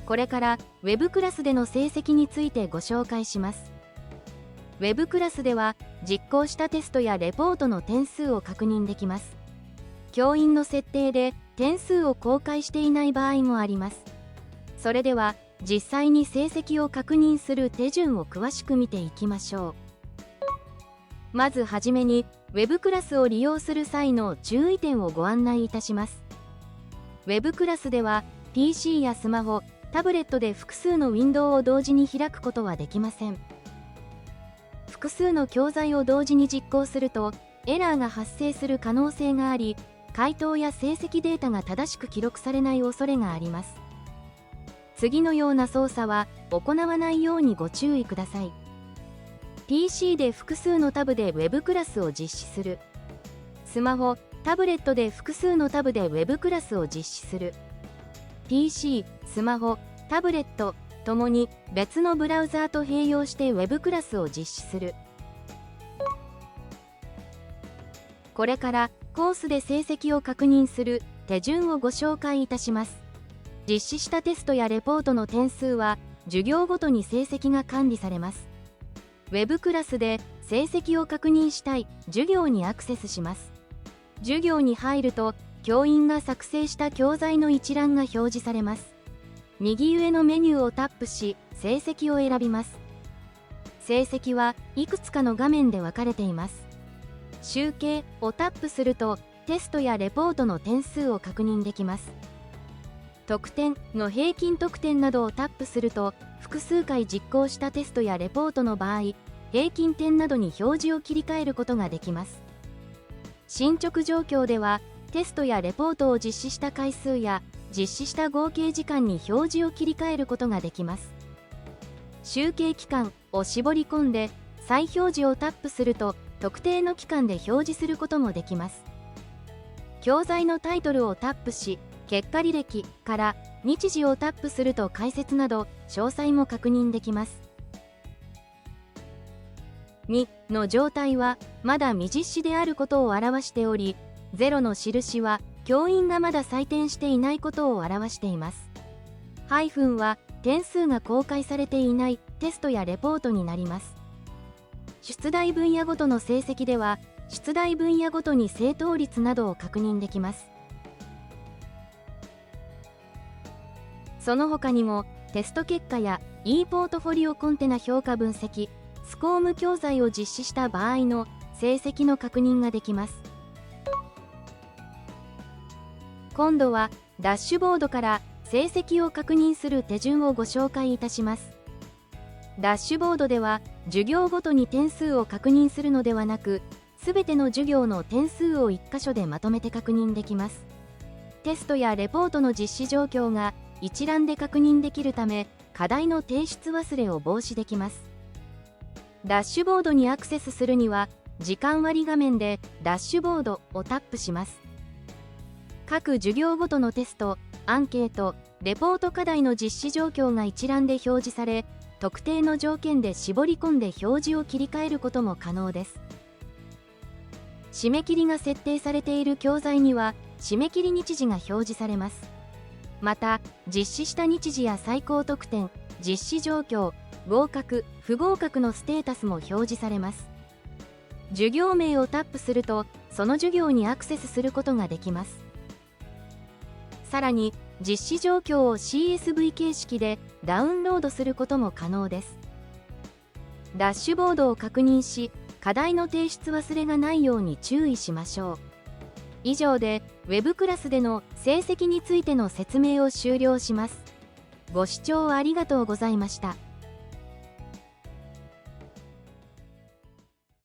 これから Web クラスでの成績についてご紹介します。Web クラスでは実行したテストやレポートの点数を確認できます。教員の設定で点数を公開していない場合もあります。それでは実際に成績を確認する手順を詳しく見ていきましょう。まずはじめに Web クラスを利用する際の注意点をご案内いたします。Web クラスでは PC やスマホ、タブレットで複数のウィンドウを同時に開くことはできません。複数の教材を同時に実行するとエラーが発生する可能性があり、回答や成績データが正しく記録されない恐れがあります。次のような操作は行わないようにご注意ください。PC で複数のタブで Web クラスを実施する。スマホ、タブレットで複数のタブで Web クラスを実施する。PC、スマホ、タブレットともに別のブラウザーと併用して Web クラスを実施する。これからコースで成績を確認する手順をご紹介いたします。実施したテストやレポートの点数は授業ごとに成績が管理されます。Web クラスで成績を確認したい授業にアクセスします。授業に入ると教員が作成した教材の一覧が表示されます。右上のメニューをタップし成績を選びます。成績はいくつかの画面で分かれています。集計をタップするとテストやレポートの点数を確認できます。得点の平均得点などをタップすると複数回実行したテストやレポートの場合、平均点などに表示を切り替えることができます。進捗状況ではテストやレポートを実施した回数や実施した合計時間に表示を切り替えることができます。集計期間を絞り込んで再表示をタップすると特定の期間で表示することもできます。教材のタイトルをタップし結果履歴から日時をタップすると解説など詳細も確認できます。2の状態はまだ未実施であることを表しており、0の印は教員がまだ採点していないことを表しています。ハイフンは点数が公開されていないテストやレポートになります。出題分野ごとの成績では出題分野ごとに正答率などを確認できます。その他にもテスト結果や e ポートフォリオコンテナ評価分析、スコーム教材を実施した場合の成績の確認ができます。今度はダッシュボードから成績を確認する手順をご紹介いたします。ダッシュボードでは授業ごとに点数を確認するのではなく、すべての授業の点数を1箇所でまとめて確認できます。テストやレポートの実施状況が一覧で確認できるため、課題の提出忘れを防止できます。ダッシュボードにアクセスするには、時間割画面でダッシュボードをタップします。各授業ごとのテスト、アンケート、レポート課題の実施状況が一覧で表示され、特定の条件で絞り込んで表示を切り替えることも可能です。締め切りが設定されている教材には、締め切り日時が表示されます。また、実施した日時や最高得点、実施状況、合格・不合格のステータスも表示されます。授業名をタップすると、その授業にアクセスすることができます。さらに、実施状況を CSV 形式でダウンロードすることも可能です。ダッシュボードを確認し、課題の提出忘れがないように注意しましょう。以上で Web クラスでの成績についての説明を終了します。ご視聴ありがとうございました。